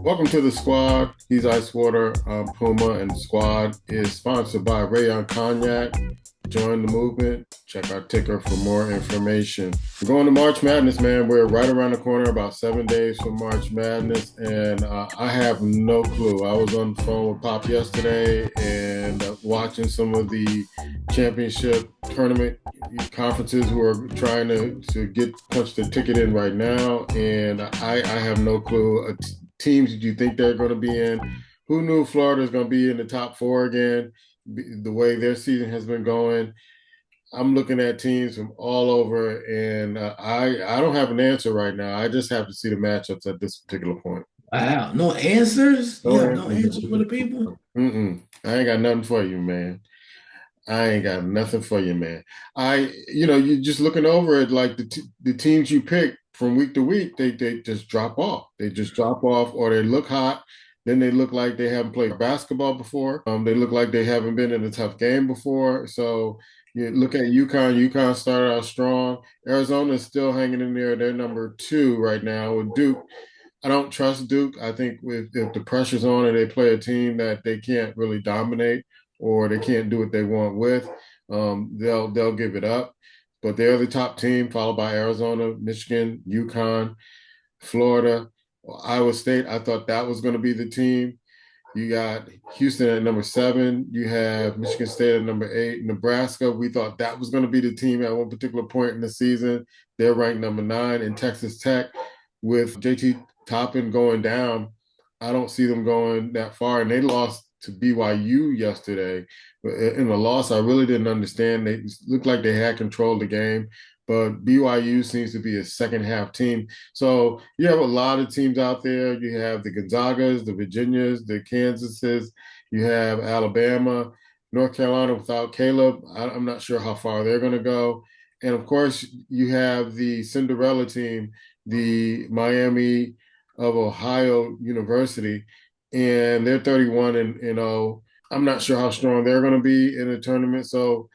Welcome to the squad. He's Icewater, Puma, and the squad is sponsored by Rayon Cognac. Join the movement. Check our ticker for more information. We're going to March Madness, man. We're right around the corner, about 7 days from March Madness, and I have no clue. I was on the phone with Pop yesterday and watching some of the championship tournament conferences who are trying to get punch the ticket in right now, and I have no clue. Teams that you think they're going to be in. Who knew Florida is going to be in the top four again? The way their season has been going, I'm looking at teams from all over, and I don't have an answer right now. I just have to see the matchups at this particular point. Wow, no answers? You No have no answer. answers for the people? I ain't got nothing for you, man. I ain't got nothing for you, man. You're just looking over it like the teams you pick from week to week, they just drop off. They just drop off, or they look hot. Then they look like they haven't played basketball before. They look like they haven't been in a tough game before. So you look at UConn. UConn started out strong. Arizona is still hanging in there. They're number two right now with Duke. I don't trust Duke. I think if the pressure's on and they play a team that they can't really dominate or they can't do what they want with, they'll give it up. But they're the top team, followed by Arizona, Michigan, UConn, Florida, Iowa State. I thought that was going to be the team. You got Houston at number 7. You have Michigan State at number 8. Nebraska, we thought that was going to be the team at one particular point in the season. They're ranked number 9. And Texas Tech, with JT Toppin going down, I don't see them going that far. And they lost to BYU yesterday. In the loss, I really didn't understand. They looked like they had control of the game, but BYU seems to be a second half team. So you have a lot of teams out there. You have the Gonzagas, the Virginias, the Kansases. You have Alabama, North Carolina without Caleb. I'm not sure how far they're going to go. And of course, you have the Cinderella team, the Miami of Ohio University, and they're 31 and 0. I'm not sure how strong they're going to be in a tournament. So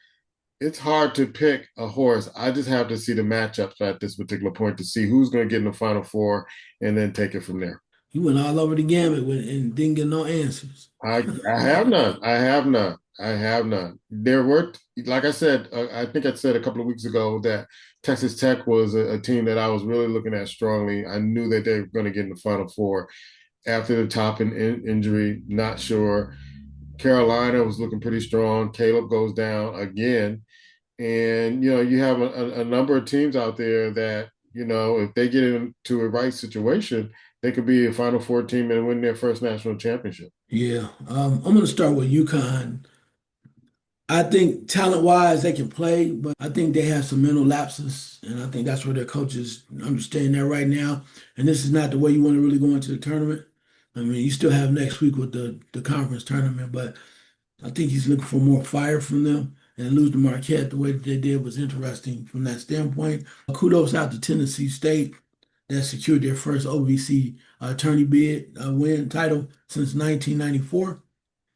it's hard to pick a horse. I just have to see the matchups at this particular point to see who's going to get in the Final Four and then take it from there. You went all over the gamut and didn't get no answers. I have none. I have none. I have none. There were, like I said, I think I said a couple of weeks ago that Texas Tech was a team that I was really looking at strongly. I knew that they were going to get in the Final Four. After the Toppin injury, not sure. Carolina was looking pretty strong. Caleb goes down again. And, you have a number of teams out there that, if they get into a right situation, they could be a Final Four team and win their first national championship. Yeah, I'm going to start with UConn. I think talent-wise they can play, but I think they have some mental lapses, and I think that's where their coaches understand that right now. And this is not the way you want to really go into the tournament. I mean, you still have next week with the conference tournament, but I think he's looking for more fire from them. And lose to Marquette the way that they did was interesting from that standpoint. Kudos out to Tennessee State that secured their first OVC tourney bid win title since 1994.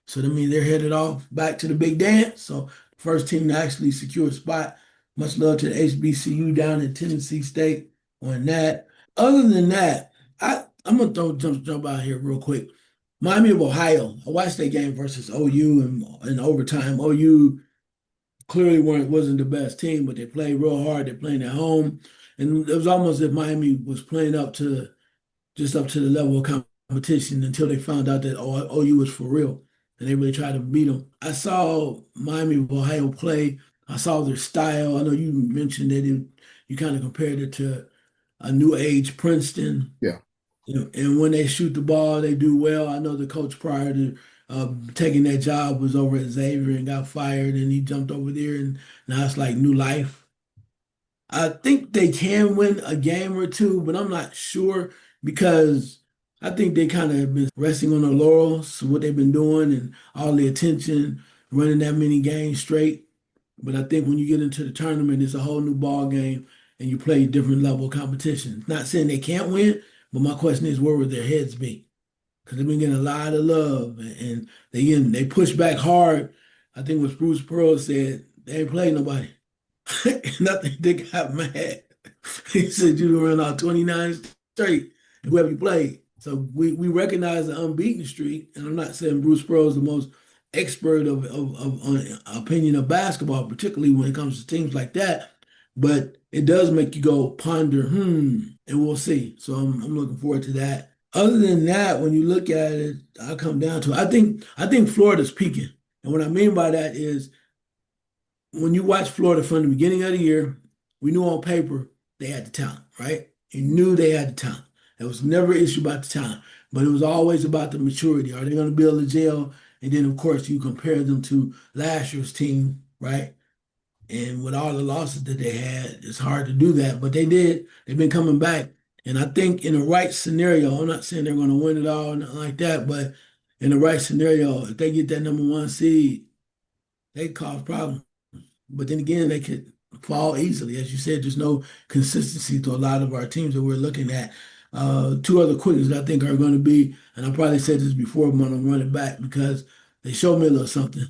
So that means they're headed off back to the big dance. So first team to actually secure a spot. Much love to the HBCU down in Tennessee State on that. Other than that, I'm gonna jump out here real quick. Miami of Ohio. I watched that game versus OU in overtime. OU clearly wasn't the best team, but they played real hard. They're playing at home, and it was almost as if Miami was playing up to the level of competition until they found out that OU was for real, and they really tried to beat them. I saw Miami of Ohio play. I saw their style. I know you mentioned that you kind of compared it to a new age Princeton. Yeah. And when they shoot the ball, they do well. I know the coach prior to taking that job was over at Xavier and got fired, and he jumped over there, and now it's like new life. I think they can win a game or two, but I'm not sure because I think they kind of have been resting on their laurels, what they've been doing, and all the attention, running that many games straight. But I think when you get into the tournament, it's a whole new ball game, and you play different level of competition. Not saying they can't win, but my question is, where would their heads be? Because they've been getting a lot of love, and they push back hard. I think what Bruce Pearl said, they ain't played nobody. Nothing. They got mad. He said you run out 29. straight, whoever you played. So we recognize the unbeaten streak, and I'm not saying Bruce Pearl is the most expert of opinion of basketball, particularly when it comes to teams like that. But it does make you go ponder, and we'll see. So I'm looking forward to that. Other than that, when you look at it, I come down to I think Florida's peaking, and what I mean by that is when you watch Florida from the beginning of the year, we knew on paper they had the talent, right? You knew they had the talent. There was never an issue about the talent, but it was always about the maturity. Are they going to build a jail? And then, of course, you compare them to last year's team, right? And with all the losses that they had, it's hard to do that, but they did. They've been coming back. And I think in the right scenario, I'm not saying they're going to win it all, nothing like that, but in the right scenario, if they get that number one seed, they cause problems. But then again, they could fall easily. As you said, there's no consistency to a lot of our teams that we're looking at. Two other quickies that I think are going to be, and I probably said this before, but I'm going to run it back because they showed me a little something.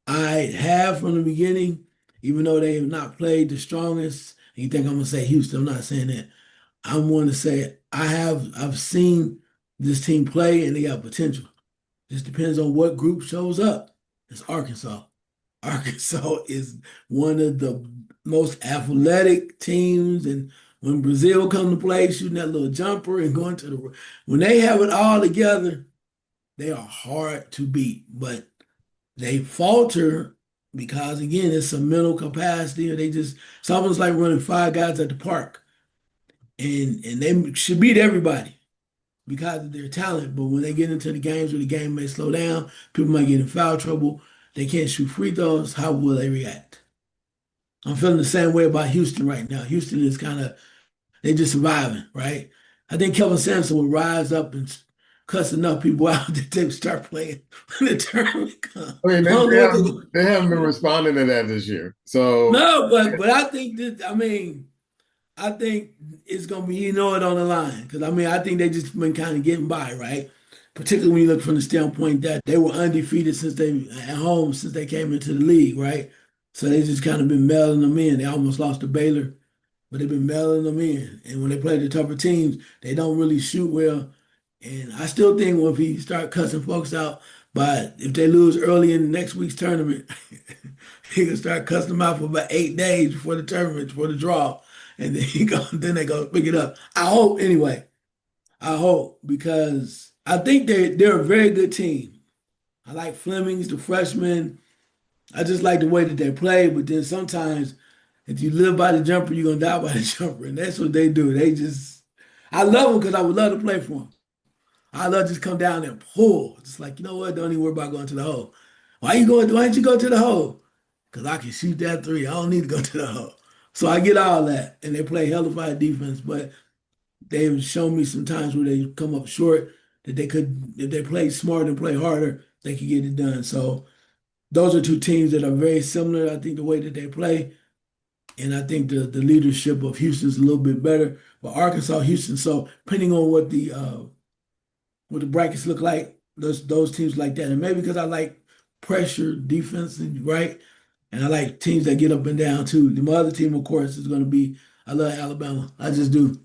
I have from the beginning, even though they have not played the strongest, and you think I'm going to say Houston, I'm not saying that. I'm going to say I've seen this team play and they got potential. Just depends on what group shows up. It's Arkansas. Arkansas is one of the most athletic teams, and when Brazil come to play, shooting that little jumper and going to the when they have it all together, they are hard to beat. But they falter because again, it's a mental capacity, or they just it's almost like running five guys at the park, and they should beat everybody because of their talent. But when they get into the games where the game may slow down, people might get in foul trouble. They can't shoot free throws. How will they react? I'm feeling the same way about Houston right now. Houston is kind of they just surviving, right? I think Kevin Sampson will rise up and cuss enough people out that they start playing when the tournament comes. I mean, I don't know what they're going they haven't been to do. responding to that this year. So No, but I think that I think it's gonna be it on the line because I think they just been kind of getting by, right? Particularly when you look from the standpoint that they were undefeated since they at home since they came into the league, right? So they just kind of been mailing them in. They almost lost to Baylor, but they've been mailing them in. And when they play the tougher teams, they don't really shoot well. And I still think if he start cussing folks out, but if they lose early in next week's tournament, he can start cussing them out for about 8 days before the tournament, before the draw, and then then they go pick it up. I hope anyway. I hope because I think they're a very good team. I like Fleming's, the freshman. I just like the way that they play, but then sometimes if you live by the jumper, you're gonna die by the jumper, and that's what they do. They just, I love them because I would love to play for them. I love to just come down there and pull. It's like you know what? Don't even worry about going to the hole. Why you going? Why don't you go to the hole? Because I can shoot that three. I don't need to go to the hole. So I get all that, and they play hellified defense, but they've shown me some times where they come up short that they could, if they play smart and play harder, they could get it done. So those are two teams that are very similar. I think the way that they play. And I think the leadership of Houston's a little bit better, but Arkansas, Houston. So depending on what the brackets look like, those teams like that, and maybe because I like pressure defense, and right, and I like teams that get up and down too. The other team, of course, is going to be I love Alabama. I just do.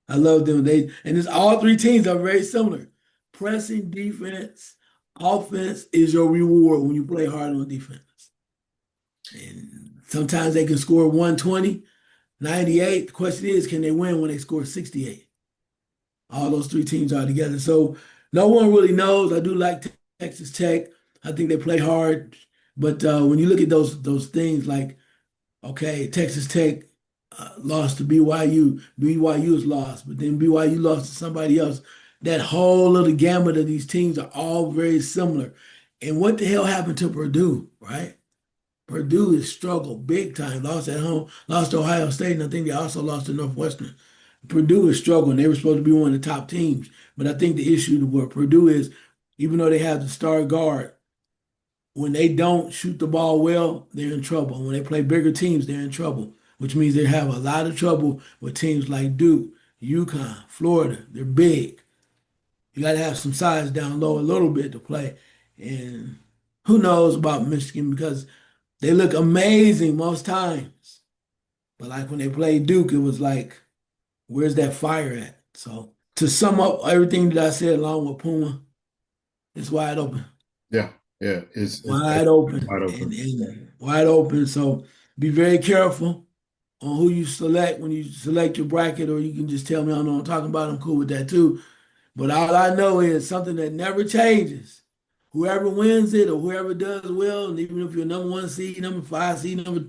I love them. And it's all three teams are very similar. Pressing defense, offense is your reward when you play hard on defense. And sometimes they can score 120, 98. The question is, can they win when they score 68? All those three teams are together. So no one really knows. I do like Texas Tech. I think they play hard. But when you look at those things like, okay, Texas Tech lost to BYU. BYU is lost, but then BYU lost to somebody else. That whole little gamut of these teams are all very similar. And what the hell happened to Purdue, right? Purdue has struggled big time. Lost at home, lost to Ohio State, and I think they also lost to Northwestern. Purdue is struggling. They were supposed to be one of the top teams, but I think the issue where Purdue is, even though they have the star guard, when they don't shoot the ball well, they're in trouble. When they play bigger teams, they're in trouble, which means they have a lot of trouble with teams like Duke, UConn, Florida. They're big. You got to have some size down low a little bit to play. And who knows about Michigan because they look amazing most times. But like when they played Duke, it was like, where's that fire at? So to sum up everything that I said along with Puma, it's wide open. Yeah, yeah, it's Wide open wide open. and wide open. So be very careful on who you select when you select your bracket, or you can just tell me I don't know what I'm talking about. I'm cool with that too. But all I know is something that never changes. Whoever wins it or whoever does well, and even if you're number one seed, number five seed, number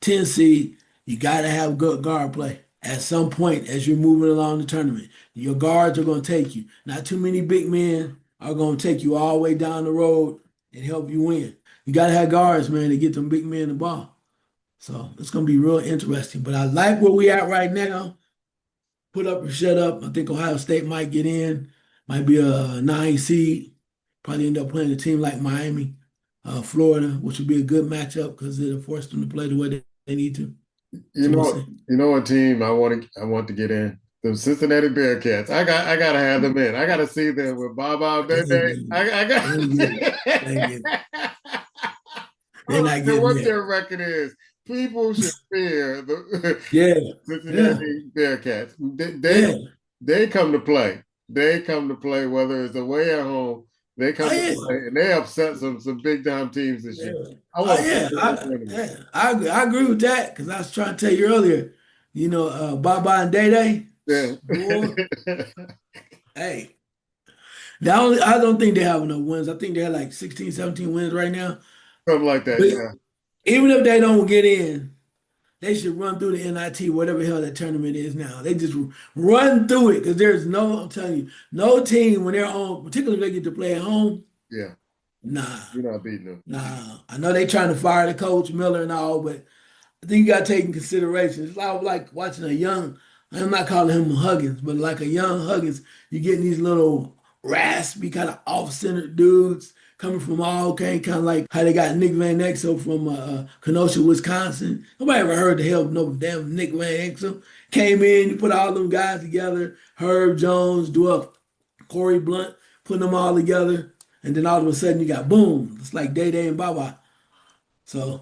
10 seed, you got to have good guard play at some point as you're moving along the tournament. Your guards are going to take you. Not too many big men are going to take you all the way down the road and help you win. You got to have guards, man, to get them big men the ball. So it's going to be real interesting. But I like where we at right now. Put up or shut up. I think Ohio State might get in, might be a 9 seed. Probably end up playing a team like Miami, Florida, which would be a good matchup because it'll force them to play the way they need to. You So we'll know, see. you know what team I want to get in? The Cincinnati Bearcats. I gotta have them in. I gotta see them with Baba They Bebe. ain't getting it. I They ain't getting it. They ain't got getting it. I They're don't not care getting what it. their record is. People should fear the Yeah, yeah, Cincinnati Bearcats. yeah. They come to play. They come to play, whether it's away or home. They Oh come to yeah, play, and they upset some big time teams this yeah. year. I Oh want to yeah. see them in the I tournament. yeah. I agree with that because I was trying to tell you earlier. Baba and Day Day, Yeah, boy. Hey, I don't think they have enough wins. I think they have like 16, 17 wins right now. something like that. But Yeah, even if they don't get in, they should run through the NIT, whatever the hell that tournament is now. They just run through it because there's no, I'm telling you, no team when they're on, particularly if they get to play at home, yeah. nah, You're not beating them. nah. I know they trying to fire the coach Miller and all, but I think you got to take in consideration. It's like watching a young, I'm not calling him Huggins, but like a young Huggins, you're getting these little raspy, kind of off-centered dudes coming from all okay, kind of like how they got Nick Van Exel from Kenosha, Wisconsin. Nobody ever heard the hell of no damn Nick Van Exel. Came in, you put all them guys together, Herb Jones, Dwarf, Corey Blunt, putting them all together, and then all of a sudden you got boom. It's like Day Day and Baba. So.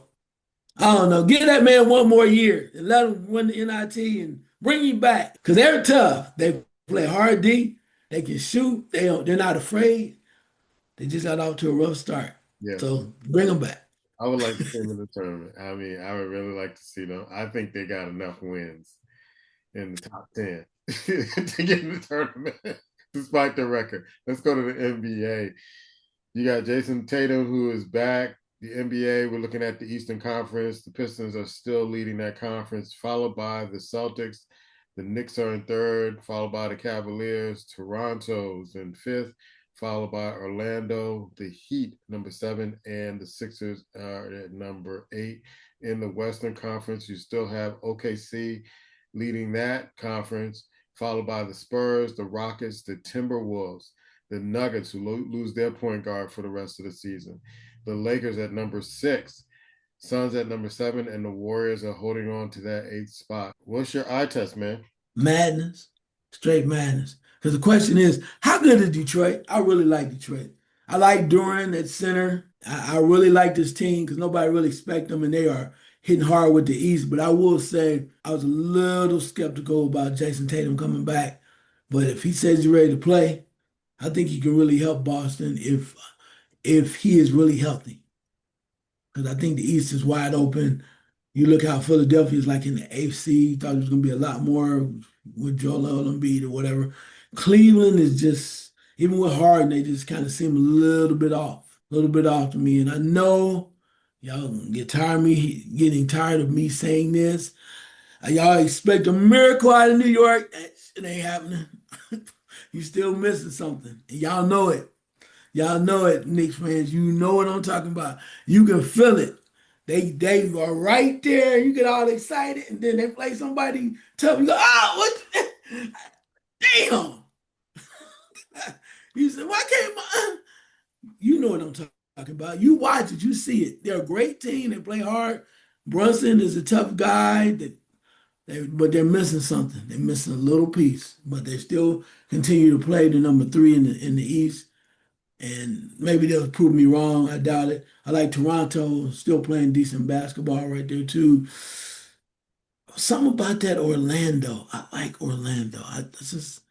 I don't know. Give that man one more year and let him win the NIT and bring him back. Because they're tough. They play hard D. They can shoot. They're not afraid. They just got off to a rough start. Yeah, So bring them back. I would like to see them in the tournament. I mean, I would really like to see them. I think they got enough wins in the top 10 to get in the tournament, despite their record. Let's go to the NBA. You got Jason Tatum, who is back. The NBA, we're looking at the Eastern Conference. The Pistons are still leading that conference, followed by the Celtics. The Knicks are in third, followed by the Cavaliers. Toronto's in fifth, followed by Orlando. The Heat, number seven, and the Sixers are at number eight. In the Western Conference, you still have OKC leading that conference, followed by the Spurs, the Rockets, the Timberwolves, the Nuggets, who lose their point guard for the rest of the season, the Lakers at number six, Suns at number seven, and the Warriors are holding on to that eighth spot. What's your eye test, man? Madness. Straight madness. Because the question is, how good is Detroit? I really like Detroit. I like Duran at center. I really like this team because nobody really expect them, and they are hitting hard with the East. But I will say I was a little skeptical about Jason Tatum coming back. But if he says he's ready to play, I think he can really help Boston if he is really healthy. Because I think the East is wide open. You look how Philadelphia is like in the eighth seed. Thought it was going to be a lot more with Joel Embiid or whatever. Cleveland is just, even with Harden, they just kind of seem a little bit off to me. And I know y'all gonna get tired of me, getting tired of me saying this. Y'all expect a miracle out of New York. That shit ain't happening. You still missing something. And y'all know it. Y'all know it, Knicks fans. You know what I'm talking about. You can feel it. They are right there. You get all excited, and then they play somebody tough. You go, oh, what? Damn. You said, why can't my? You know what I'm talking about. You watch it. You see it. They're a great team. They play hard. Brunson is a tough guy. But they're missing something. They're missing a little piece. But they still continue to play the number three in the East. And maybe they'll prove me wrong. I doubt it. I like Toronto, still playing decent basketball right there too. Something about that Orlando. I like Orlando. I this is.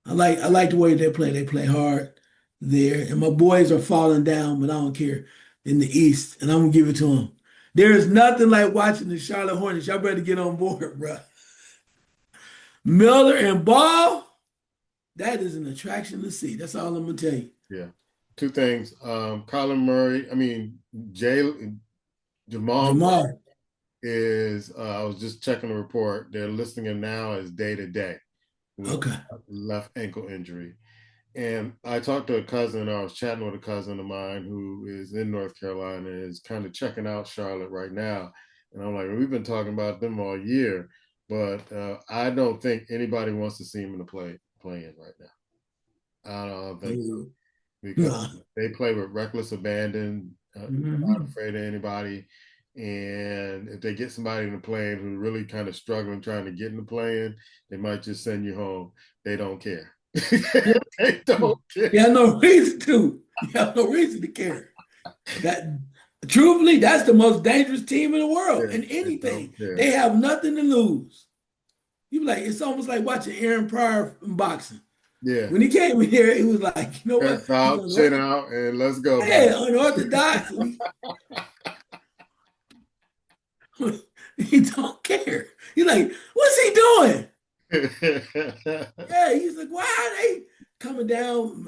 I like the way they play. They play hard there, and my boys are falling down, but I don't care in the East, and I'm gonna give it to them. There is nothing like watching the Charlotte Hornets. Y'all better get on board, bro. Miller and Ball, that is an attraction to see. That's all I'm gonna tell you. Yeah. Two things. Colin Murray, I mean, Jay, Jamal Jamal, is, I was just checking the report. They're listing him now as day to day with okay. left ankle injury. And I talked to a cousin, I was chatting with a cousin of mine who is in North Carolina and is kind of checking out Charlotte right now. And I'm like, we've been talking about them all year, but I don't think anybody wants to see him in the playing right now. I don't think so Mhm. because Nah. they play with reckless abandon, not Mhm. afraid of anybody. And if they get somebody in the plane who really kind of struggling trying to get in the plane, they might just send you home. They don't care. Yeah. They don't care. You have no reason to. You have no reason to care. That truthfully, that's the most dangerous team in the world. Yeah, In they anything, don't care. they have nothing to lose. You be like, it's almost like watching Aaron Pryor in boxing. Yeah. When he came in here, it was like, you know what? Chest He's out, chin unorthodox. out, and let's go, Yeah, unorthodox. And he don't care. He's like, what's he doing? baby. Yeah, he's like, why are they coming down,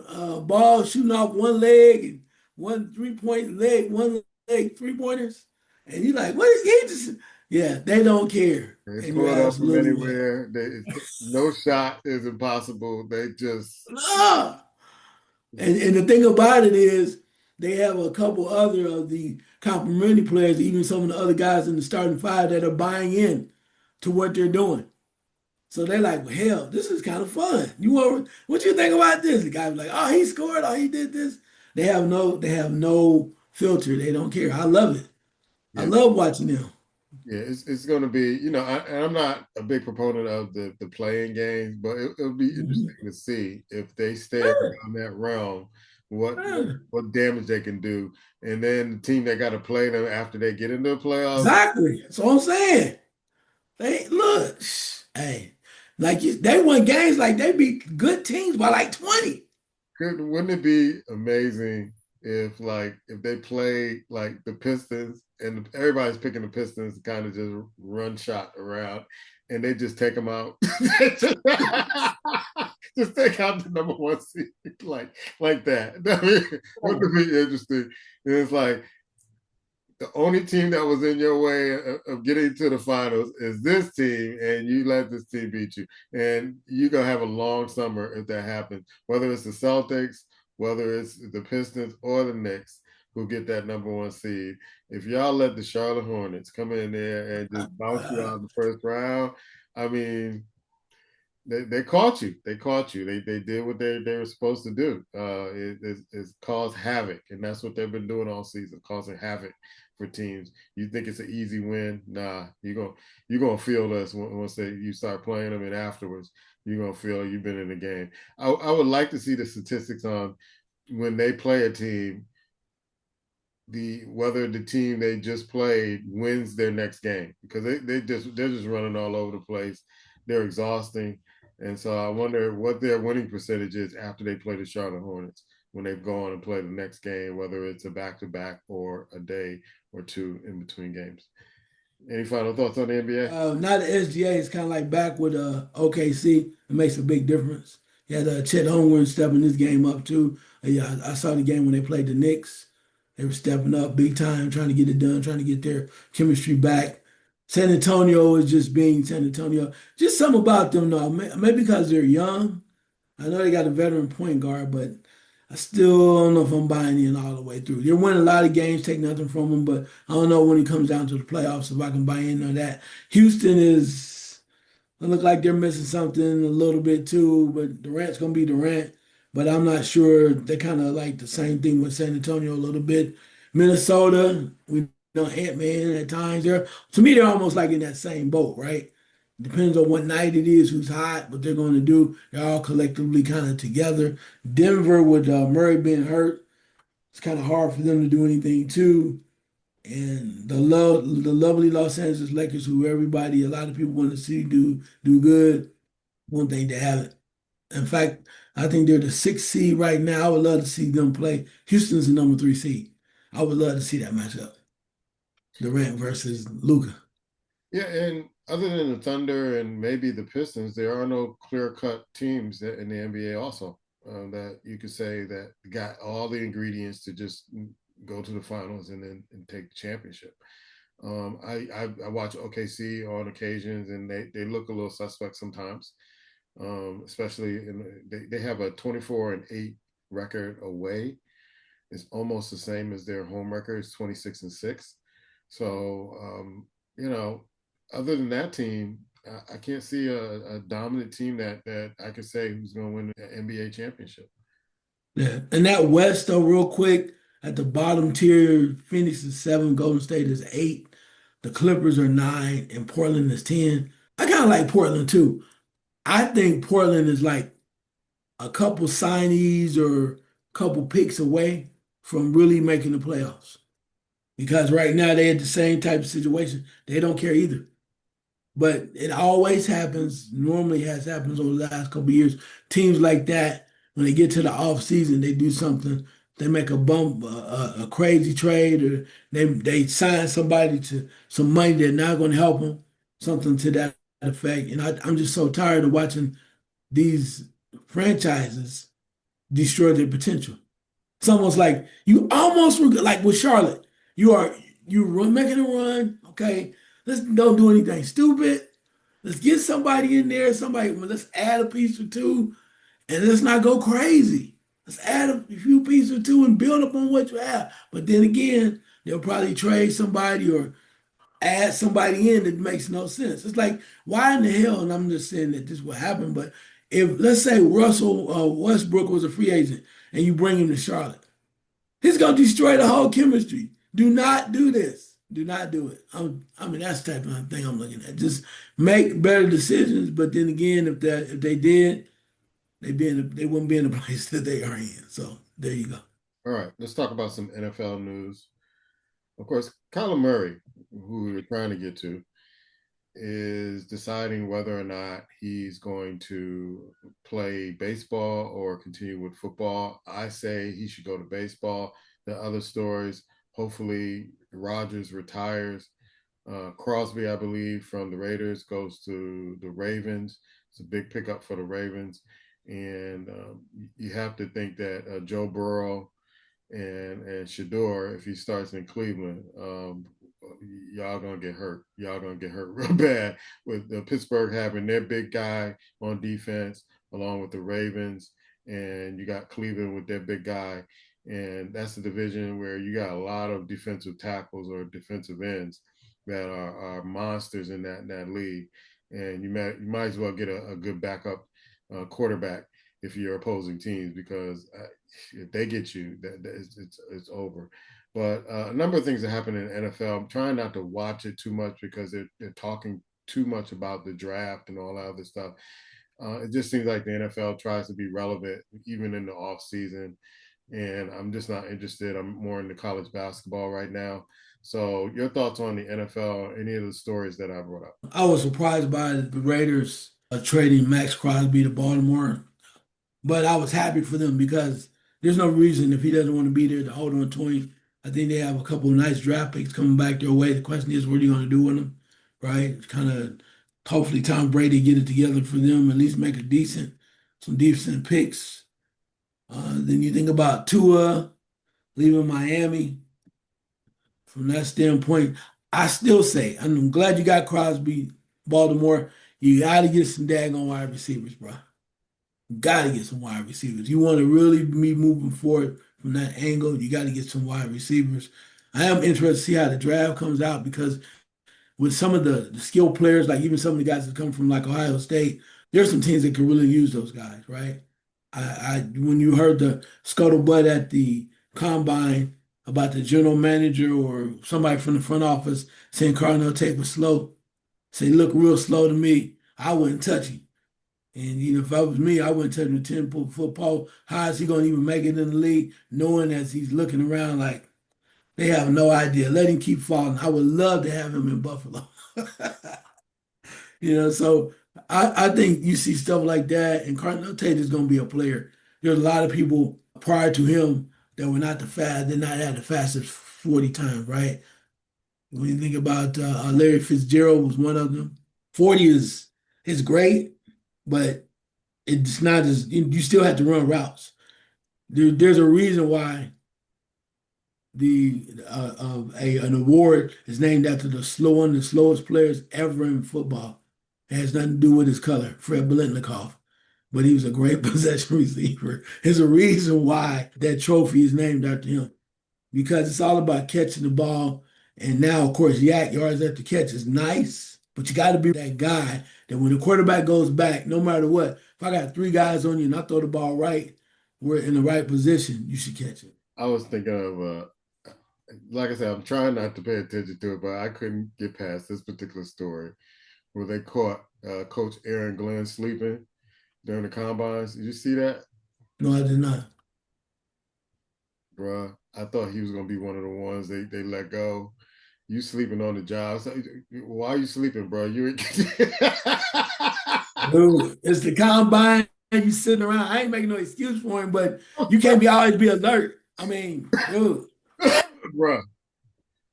ball shooting off one leg and one 3-point leg, one leg 3-pointers? And you're like, what is he just? Yeah, they don't care. They And pull you're it up from absolutely right. anywhere. No shot is impossible. They just No. And the thing about it is, they have a couple other of the complimentary players, even some of the other guys in the starting five that are buying in to what they're doing. So they're like, well, hell, this is kind of fun. You want what you think about this? The guy was like, oh, he scored, oh, he did this. They have no filter. They don't care. I love it. I yeah. love watching them. Yeah, it's going to be, and I'm not a big proponent of the playing games, but it'll be interesting Mhm. to see if they stay Yeah, around that realm, what what yeah. what damage they can do, and then the team that got to play them after they get into the playoffs. Exactly. That's what I'm saying. They look, hey, they won games like they beat good teams by like 20. Wouldn't it be amazing if they play like the Pistons and everybody's picking the Pistons to kind of just run shot around and they just take them out. Just take out the number one seed like that. I mean, wouldn't it be interesting? It's like the only team that was in your way of getting to the finals is this team, and you let this team beat you. And you're going to have a long summer if that happens, whether it's the Celtics, whether it's the Pistons, or the Knicks who get that number one seed. If y'all let the Charlotte Hornets come in there and just bounce you out in the first round, I mean, they caught you. They caught you. They did what they were supposed to do. It's caused havoc, and that's what they've been doing all season, causing havoc for teams. You think it's an easy win? Nah, you're gonna feel this once you start playing them, and afterwards you're gonna feel you've been in the game. I would like to see the statistics on when they play a team, the whether the team they just played wins their next game because they're just running all over the place. They're exhausting, and so I wonder what their winning percentage is after they play the Charlotte Hornets when they've gone and play the next game, whether it's a back to back or a day or two in between games. Any final thoughts on the NBA? Now the SGA is kind of like back with OKC. It makes a big difference. He had Chet Holmgren stepping this game up too. Yeah, I saw the game when they played the Knicks. They were stepping up big time, trying to get it done, trying to get their chemistry back. San Antonio is just being San Antonio. Just something about them, though. Maybe because they're young. I know they got a veteran point guard, but I still don't know if I'm buying in all the way through. They're winning a lot of games, take nothing from them, but I don't know when it comes down to the playoffs if I can buy in on that. Houston is, it look like they're missing something a little bit too, but Durant's gonna be Durant. But I'm not sure. They kind of like the same thing with San Antonio a little bit. Minnesota, we know Ant-Man at times. To me, they're almost like in that same boat, right? Depends on what night it is, who's hot, what they're going to do. They're all collectively kind of together. Denver, with Murray being hurt, it's kind of hard for them to do anything too. And the lovely Los Angeles Lakers, who everybody, a lot of people want to see do good. One thing they haven't. In fact, I think they're the sixth seed right now. I would love to see them play. Houston's the number three seed. I would love to see that matchup. Durant versus Luca. Yeah, and other than the Thunder and maybe the Pistons, there are no clear-cut teams in the NBA also that you could say that got all the ingredients to just go to the finals and then and take the championship. I watch OKC on occasions, and they look a little suspect sometimes, especially they have a 24-8 record away. It's almost the same as their home record. It's 26-6. So you know, other than that team, I can't see a dominant team that I could say who's going to win the NBA championship. Yeah. And that West, though, real quick, at the bottom tier, Phoenix is seven, Golden State is eight, the Clippers are nine, and Portland is 10. I kind of like Portland too. I think Portland is like a couple signees or a couple picks away from really making the playoffs. Because right now they had the same type of situation. They don't care either. But it always happens, normally has happened over the last couple of years. Teams like that, when they get to the off season, they do something. They make a bump, a crazy trade, or they sign somebody to some money that's not going to help them, something to that effect. And I'm just so tired of watching these franchises destroy their potential. It's almost like you almost like with Charlotte. You are making a run. Okay, let's don't do anything stupid. Let's get somebody in there. Somebody, well, let's add a piece or two, and let's not go crazy. Let's add a few pieces or two and build up on what you have. But then again, they'll probably trade somebody or add somebody in that makes no sense. It's like, why in the hell? And I'm just saying that this will happen. But if let's say Russell Westbrook was a free agent and you bring him to Charlotte. He's gonna destroy the whole chemistry. Do not do this. Do not do it. I mean, that's the type of thing I'm looking at. Just make better decisions. But then again, if they did, they wouldn't be in the place that they are in. So there you go. All right, let's talk about some NFL news. Of course, Kyler Murray, who we're trying to get to, is deciding whether or not he's going to play baseball or continue with football. I say he should go to baseball. The other stories, hopefully, Rodgers retires. Crosby, I believe, from the Raiders goes to the Ravens. It's a big pickup for the Ravens. And you have to think that Joe Burrow and Shador, if he starts in Cleveland, y'all gonna get hurt. Y'all gonna get hurt real bad with Pittsburgh having their big guy on defense, along with the Ravens, and you got Cleveland with their big guy, and that's a division where you got a lot of defensive tackles or defensive ends that are monsters in that league, and you might as well get a good backup quarterback if you're opposing teams because if they get you, it's over. But a number of things that happen in the NFL. I'm trying not to watch it too much because they're talking too much about the draft and all that other stuff. It just seems like the NFL tries to be relevant even in the off season, and I'm just not interested. I'm more into college basketball right now. So, your thoughts on the NFL? Any of the stories that I brought up? I was surprised by the Raiders trading Max Crosby to Baltimore. But I was happy for them because there's no reason if he doesn't want to be there to hold on to him. I think they have a couple of nice draft picks coming back their way. The question is, what are you going to do with them, right? Kind of hopefully Tom Brady get it together for them, at least make some decent picks. Then you think about Tua leaving Miami. From that standpoint, I still say, I'm glad you got Crosby, Baltimore. You got to get some daggone wide receivers, bro. Got to get some wide receivers. You want to really be moving forward from that angle. You got to get some wide receivers. I am interested to see how the draft comes out because with some of the skill players, like even some of the guys that come from like Ohio State, there's some teams that can really use those guys, right? When you heard the scuttlebutt at the combine about the general manager or somebody from the front office saying Carnell Tate was slow, say look real slow to me, I wouldn't touch him. And if I was me, I wouldn't touch him with 10 football. How is he going to even make it in the league, knowing as he's looking around like they have no idea. Let him keep falling. I would love to have him in Buffalo. So I think you see stuff like that, and Cardinal Tate is going to be a player. There's a lot of people prior to him that were not the fast, did not have the fastest 40 times, right? When you think about Larry Fitzgerald was one of them. 40 is great, but it's not as you still have to run routes. There's a reason why the an award is named after one of the slowest players ever in football. It has nothing to do with his color, Fred Biletnikoff, but he was a great possession receiver. There's a reason why that trophy is named after him because it's all about catching the ball. And now, of course, yak yards after catch is nice, but you got to be that guy that when the quarterback goes back, no matter what, if I got three guys on you and I throw the ball right, we're in the right position, you should catch it. I was thinking of, like I said, I'm trying not to pay attention to it, but I couldn't get past this particular story where they caught Coach Aaron Glenn sleeping during the combines. Did you see that, No, I did not. bruh? I thought he was gonna be one of the ones they let go. You sleeping on the job? So, why are you sleeping, bro? You Dude, it's the combine. You sitting around. I ain't making no excuse for him, but you can't be always be alert. I mean, dude, bro.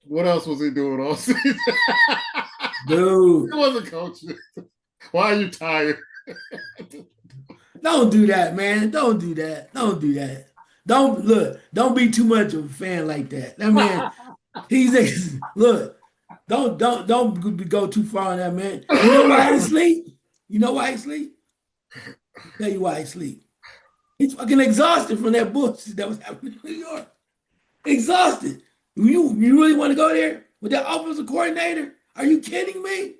What else was he doing all season? He dude, wasn't coaching. Why are you tired? don't do that, man. Don't do that. Don't do that. Don't look. Don't be too much of a fan like that. That man, look. Don't go too far on that man. You know why he sleep? You know why he sleep? Tell you why he sleep. He's fucking exhausted from that bullshit that was happening in New York. Exhausted. You really want to go there with that offensive coordinator? Are you kidding me?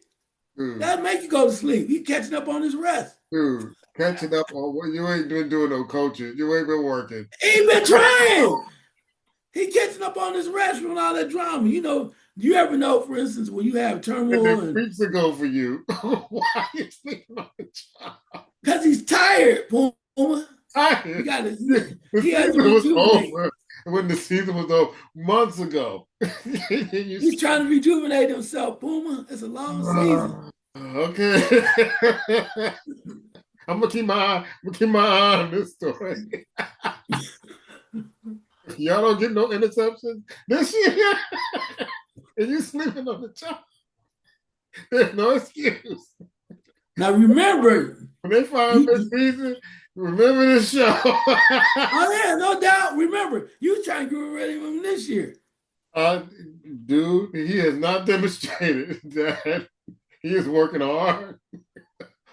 dude, That'd make you go to sleep. He catching up on his rest. dude, catching up on what you ain't been doing no coaching. You ain't been working. He ain't been trying. He catching up on his rest from all that drama. Do you ever know, for instance, when you have And then turmoil and weeks ago for you. Why are you sleeping on the job? because he's tired, Puma. You Tired. gotta The he has to season was rejuvenate. over. When the season was over months ago. You He's trying to rejuvenate himself, Puma. It's a long season. okay. I'm gonna keep my eye on this story. Y'all don't get no interceptions this year, and you sleeping on the job. There's no excuse. Now remember, When they fire this you season, remember this show. oh yeah, no doubt. Remember, you trying to get rid of him this year. uh, dude, he has not demonstrated that he is working hard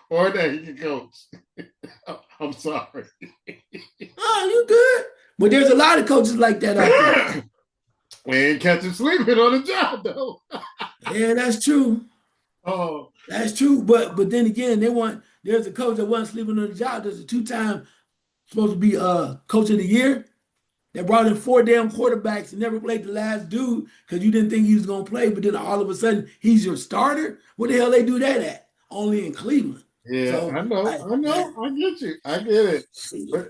or that he can coach. I'm sorry. Oh, you good. But there's a lot of coaches like that out there. We ain't catch him sleeping on the job though. Yeah, that's true. Oh, That's true. But then again, there's a coach that wasn't sleeping on the job. There's a two-time supposed to be coach of the year that brought in four damn quarterbacks and never played the last dude because you didn't think he was gonna play, but then all of a sudden he's your starter. Where the hell they do that at? Only in Cleveland. yeah, So I know, I get you, I get it,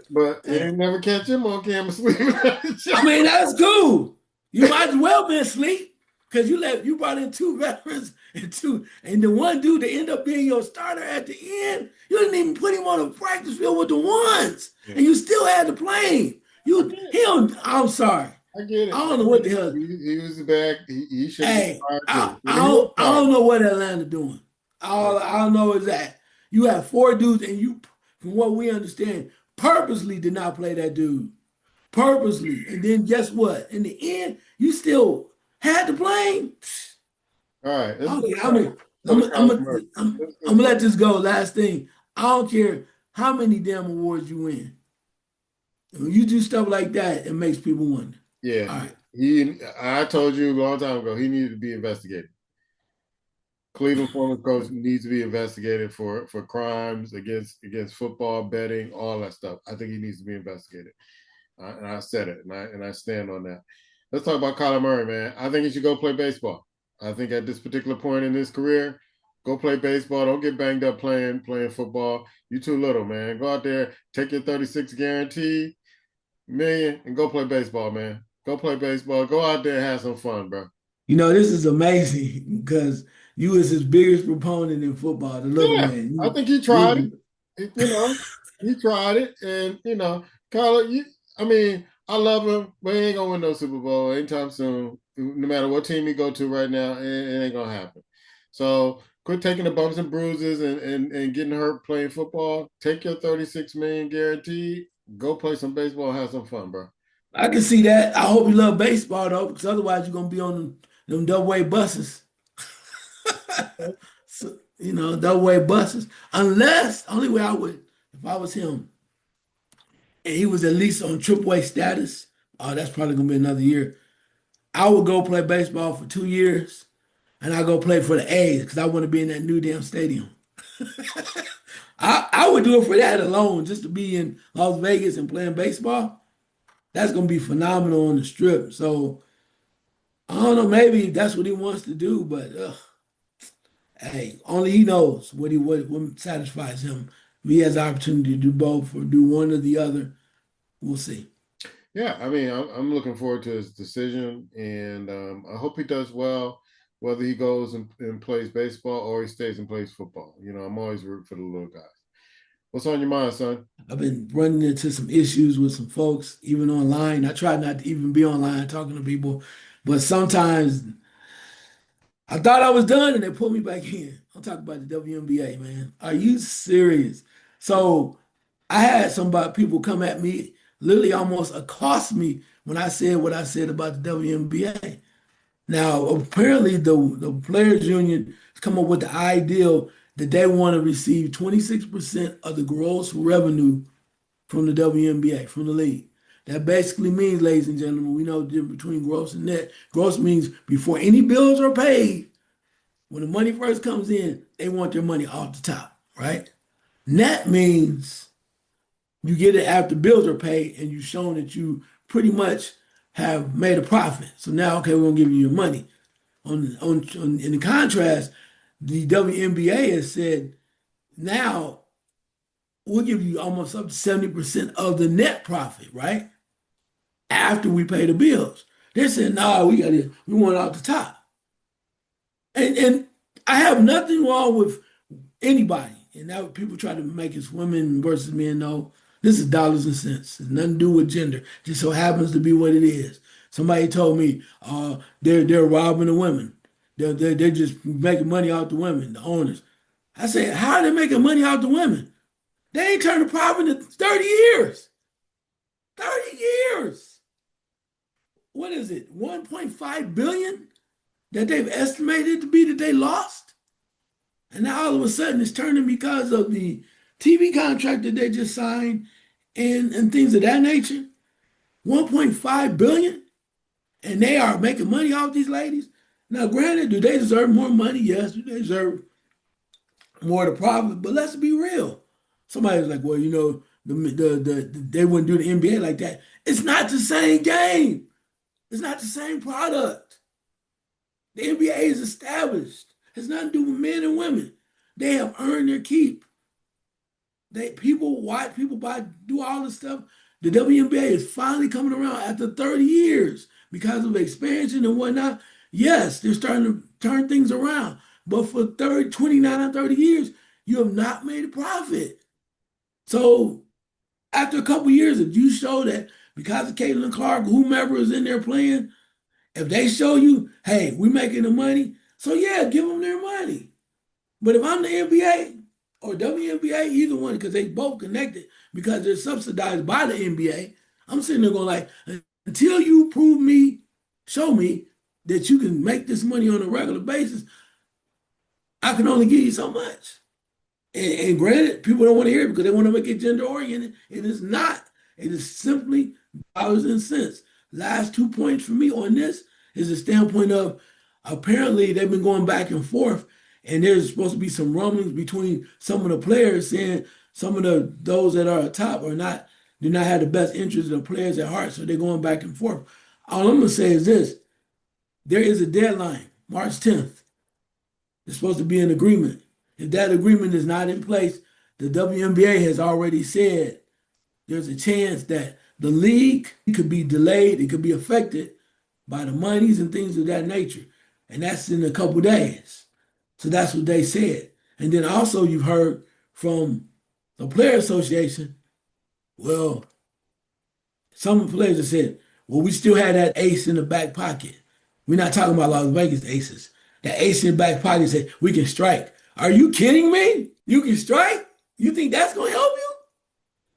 but you ain't never catch him on camera sleeping on the I job. mean, that's cool. You might as well been asleep because you brought in two veterans and the one dude that ended up being your starter at the end, you didn't even put him on a practice field with the ones, Yeah, and you still had to play him. I get it. I'm sorry. I get I it. don't know what the hell. He was back. He should have been Hey, fired I, too. I And he was don't I fired. don't know what Atlanta doing. Yeah. All I know is that you have four dudes, and you, from what we understand, purposely did not play that dude. Purposely. And then guess what? In the end, you still had to play him. All right, let's Okay, go to Kyler Murray. Let's I'm go. gonna let this go. Last thing. I don't care how many damn awards you win. When you do stuff like that, it makes people wonder. Yeah, All right. I told you a long time ago he needed to be investigated. Cleveland former coach needs to be investigated for crimes against football betting, all that stuff. I think he needs to be investigated. And I said it, and I stand on that. Let's talk about Kyler Murray, man. I think he should go play baseball. I think at this particular point in his career, go play baseball. Don't get banged up playing football. You too little, man. Go out there, take your 36 guarantee million, and go play baseball, man. Go play baseball. Go out there and have some fun, bro. This is amazing because you was his biggest proponent in football, the little Yeah, man. I think he tried it. You You know, he tried it, and Kyler. I mean, I love him, but he ain't gonna win no Super Bowl anytime soon. No matter what team he go to right now, it ain't gonna happen. So quit taking the bumps and bruises and getting hurt playing football. Take your 36 million guaranteed. Go play some baseball, have some fun, bro. I can see that. I hope you love baseball though, because otherwise you're gonna be on them double way buses. So, double way buses. Unless only way I would, if I was him, and he was at least on triple A status. Oh, that's probably gonna be another year. I would go play baseball for 2 years, and I go play for the A's because I want to be in that new damn stadium. I would do it for that alone, just to be in Las Vegas and playing baseball. That's gonna be phenomenal on the strip. So I don't know, maybe that's what he wants to do, but hey, only he knows what satisfies him. If he has the opportunity to do both or do one or the other, we'll see. Yeah, I mean, I'm looking forward to his decision, and I hope he does well, whether he goes and plays baseball or he stays and plays football. I'm always rooting for the little guys. What's on your mind, son? I've been running into some issues with some folks, even online. I try not to even be online talking to people, but sometimes I thought I was done and they pulled me back in. I'm talking about the WNBA, man. Are you serious? So I had people come at me, literally almost accost me when I said what I said about the WNBA. Now, apparently, the Players Union has come up with the ideal that they want to receive 26% of the gross revenue from the WNBA, from the league. That basically means, ladies and gentlemen, we know the difference between gross and net. Gross means before any bills are paid, when the money first comes in, they want their money off the top, right? Net means you get it after bills are paid and you've shown that you pretty much have made a profit. So now, okay, we're gonna give you your money. In the contrast, the WNBA has said now we'll give you almost up to 70% of the net profit, right? After we pay the bills. They said, no, we want it off the top. And I have nothing wrong with anybody. And now people try to make it women versus men. No, this is dollars and cents. It's nothing to do with gender. Just so happens to be what it is. Somebody told me they're robbing the women. They're just making money off the women, the owners. I said, how are they making money off the women? They ain't turned a profit in 30 years. 30 years. What is it? 1.5 billion that they've estimated to be that they lost? And now all of a sudden it's turning because of the TV contract that they just signed and things of that nature. 1.5 billion, and they are making money off these ladies. Now, granted, do they deserve more money? Yes, do they deserve more of the profit? But let's be real. Somebody's like, well, they wouldn't do the NBA like that. It's not the same game. It's not the same product. The NBA is established. It's nothing to do with men and women. They have earned their keep. People watch, people buy, do all this stuff. The WNBA is finally coming around after 30 years because of expansion and whatnot. Yes, they're starting to turn things around. But for 30, 29 or 30 years, you have not made a profit. So after a couple years, if you show that because of Caitlin Clark, whomever is in there playing, if they show you, hey, we're making the money, so yeah, give them their money. But if I'm the NBA or WNBA, either one, because they both connected because they're subsidized by the NBA, I'm sitting there going like, until you prove me, show me that you can make this money on a regular basis, I can only give you so much. And granted, people don't want to hear it because they want to make it gender oriented. It is not. It is simply dollars and cents. Last 2 points for me on this is the standpoint of apparently they've been going back and forth, and there's supposed to be some rumblings between some of the players saying some of those that are at top are not do not have the best interests of the players at heart, so they're going back and forth. All I'm gonna say is this: there is a deadline, March 10th. There's supposed to be an agreement. If that agreement is not in place, the WNBA has already said there's a chance that the league could be delayed, it could be affected by the monies and things of that nature. And that's in a couple days. So that's what they said. And then also you've heard from the Player Association, well, some players have said, well, we still had that ace in the back pocket. We're not talking about Las Vegas aces. That ace in the back pocket said, we can strike. Are you kidding me? You can strike? You think that's going to help you?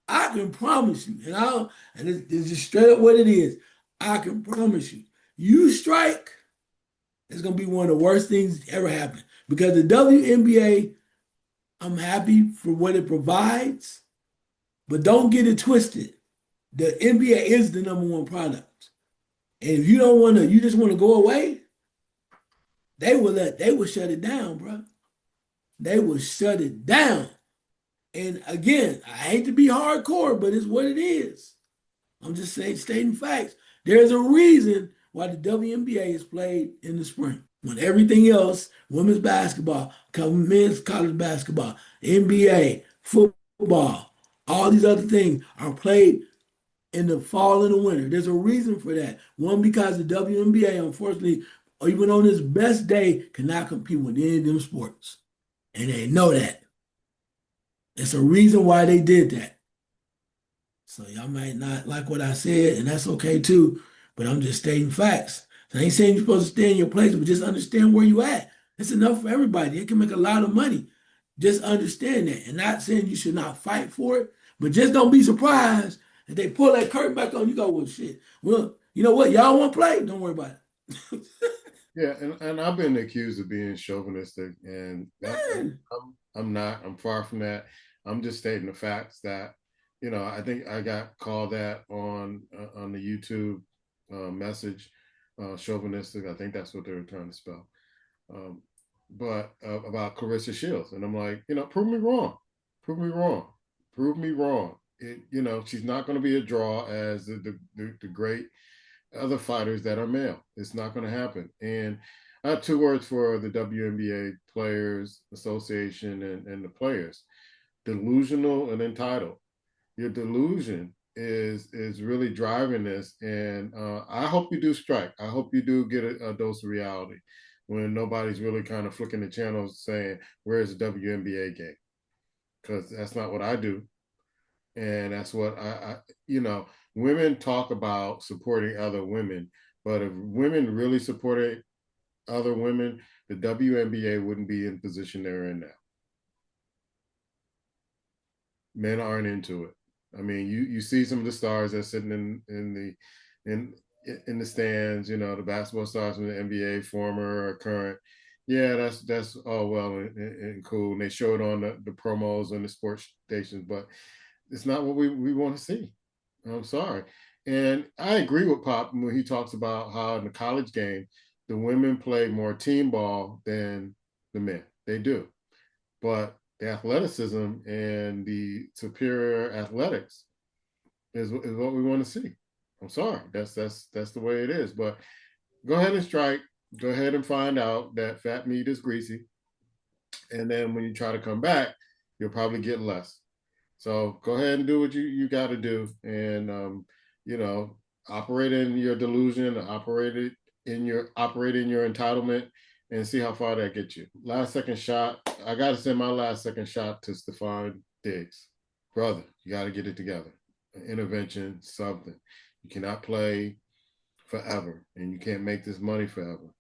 I can promise you, and it's just straight up what it is. I can promise you, you strike, it's gonna be one of the worst things that ever happened. Because the WNBA, I'm happy for what it provides, but don't get it twisted. The NBA is the number one product. And if you don't want to, you just want to go away, they will shut it down, bro. They will shut it down. And again, I hate to be hardcore, but it's what it is. I'm just saying, stating facts. There's a reason why the WNBA is played in the spring. When everything else, women's basketball, men's college basketball, NBA, football, all these other things are played in the fall and the winter. There's a reason for that. One, because the WNBA, unfortunately, even on its best day, cannot compete with any of them sports. And they know that. It's a reason why they did that. So y'all might not like what I said, and that's okay too. But I'm just stating facts. So I ain't saying you're supposed to stay in your place, but just understand where you at. It's enough for everybody. It can make a lot of money. Just understand that. And not saying you should not fight for it, but just don't be surprised if they pull that curtain back on. You go, well, shit. Well, you know what? Y'all want to play? Don't worry about it. Yeah, and I've been accused of being chauvinistic, and Man. I'm not. I'm far from that. I'm just stating the facts that, I think I got called that on the YouTube message, chauvinistic. I think that's what they were trying to spell. Um, but about Clarissa Shields, and I'm like, prove me wrong, prove me wrong, prove me wrong. She's not going to be a draw as the great other fighters that are male. It's not going to happen. And I have two words for the WNBA Players Association and the players: delusional and entitled. Your delusion is really driving this, and I hope you do strike. I hope you do get a dose of reality when nobody's really kind of flicking the channels saying, "Where's the WNBA game?" Because that's not what I do, and that's what women talk about supporting other women, but if women really supported other women, the WNBA wouldn't be in the position they're in now. Men aren't into it. I mean, you see some of the stars that's sitting in in the stands. The basketball stars from the NBA, former or current. Yeah, that's all well and cool. And they show it on the promos on the sports stations, but it's not what we want to see. I'm sorry. And I agree with Pop when he talks about how in the college game, the women play more team ball than the men. They do. But the athleticism and the superior athletics is what we want to see. I'm sorry. That's the way it is. But go ahead and strike. Go ahead and find out that fat meat is greasy. And then when you try to come back, you'll probably get less. So go ahead and do what you got to do, and you know, operate in your delusion, operate in your entitlement, and see how far that gets you. Last second shot. I got to send my last second shot to Stephon Diggs, brother. You got to get it together. An intervention, something. You cannot play forever, and you can't make this money forever.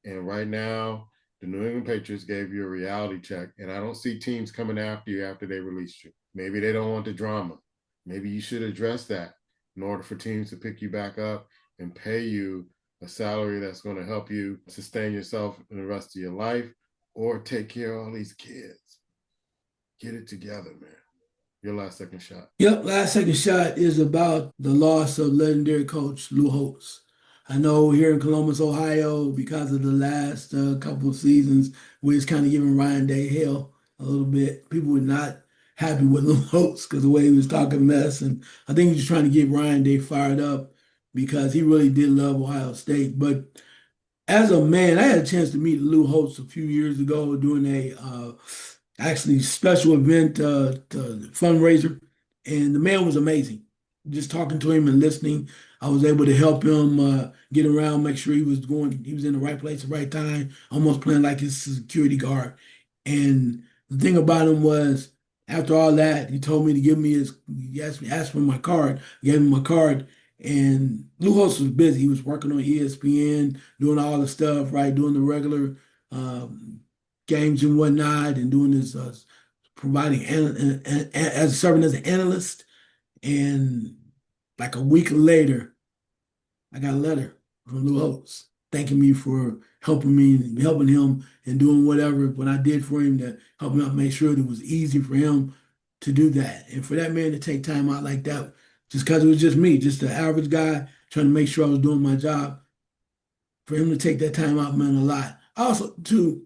And right now, the New England Patriots gave you a reality check, and I don't see teams coming after you after they released you. Maybe they don't want the drama. Maybe you should address that in order for teams to pick you back up and pay you a salary that's going to help you sustain yourself in the rest of your life or take care of all these kids. Get it together, man. Your last second shot. Yep, last second shot is about the loss of legendary coach Lou Holtz. I know here in Columbus, Ohio, because of the last couple of seasons, we're just kind of giving Ryan Day hell a little bit. People were not happy with Lou Holtz because the way he was talking mess, and I think he's just trying to get Ryan Day fired up because he really did love Ohio State. But as a man, I had a chance to meet Lou Holtz a few years ago doing a actually special event fundraiser, and the man was amazing. just talking to him and listening, I was able to help him get around, make sure he was in the right place at the right time, almost playing like his security guard. And the thing about him was, after all that, he told me to give me asked for my card, gave him my card. And Lou Holtz was busy. He was working on ESPN, doing all the stuff, right, doing the regular um, games and whatnot, and doing his providing as serving as an analyst. And like a week later, I got a letter from Lou Holtz thanking me for helping him, and doing whatever what I did for him to help him out, make sure that it was easy for him to do that. And for that man to take time out like that, just because it was just me, just the average guy trying to make sure I was doing my job, for him to take that time out meant a lot. Also, too,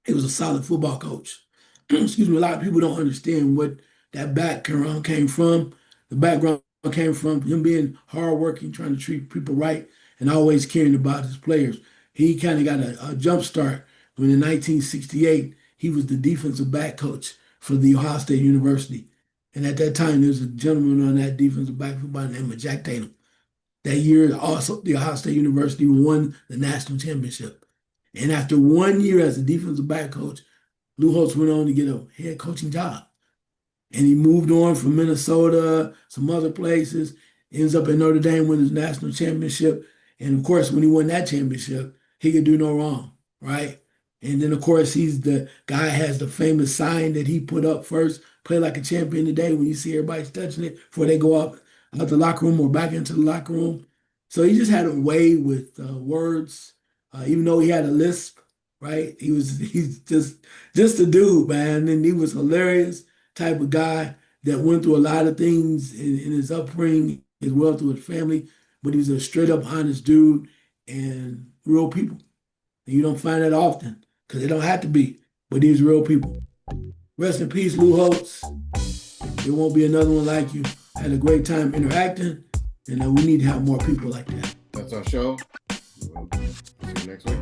he was a solid football coach. Excuse me, a lot of people don't understand what that background came from. The background came from him being hardworking, trying to treat people right, and always caring about his players. He kind of got a jump start when in 1968 he was the defensive back coach for the Ohio State University. And at that time, there was a gentleman on that defensive back by the name of Jack Tatum. That year, also the Ohio State University won the national championship. And after 1 year as a defensive back coach, Lou Holtz went on to get a head coaching job. And he moved on from Minnesota, some other places, ends up at Notre Dame, wins his national championship. And of course, when he won that championship, he could do no wrong, right? And then, of course, he's the guy has the famous sign that he put up first, play like a champion today, when you see everybody's touching it before they go out the locker room or back into the locker room. So he just had a way with words, even though he had a lisp, right? He's just a dude, man. And he was hilarious type of guy that went through a lot of things in his upbringing as well through his family, but he was a straight up honest dude and real people. And you don't find that often because they don't have to be, but these real people. Rest in peace, Lou Holtz. There won't be another one like you. I had a great time interacting, and we need to have more people like that. That's our show. We'll see you next week.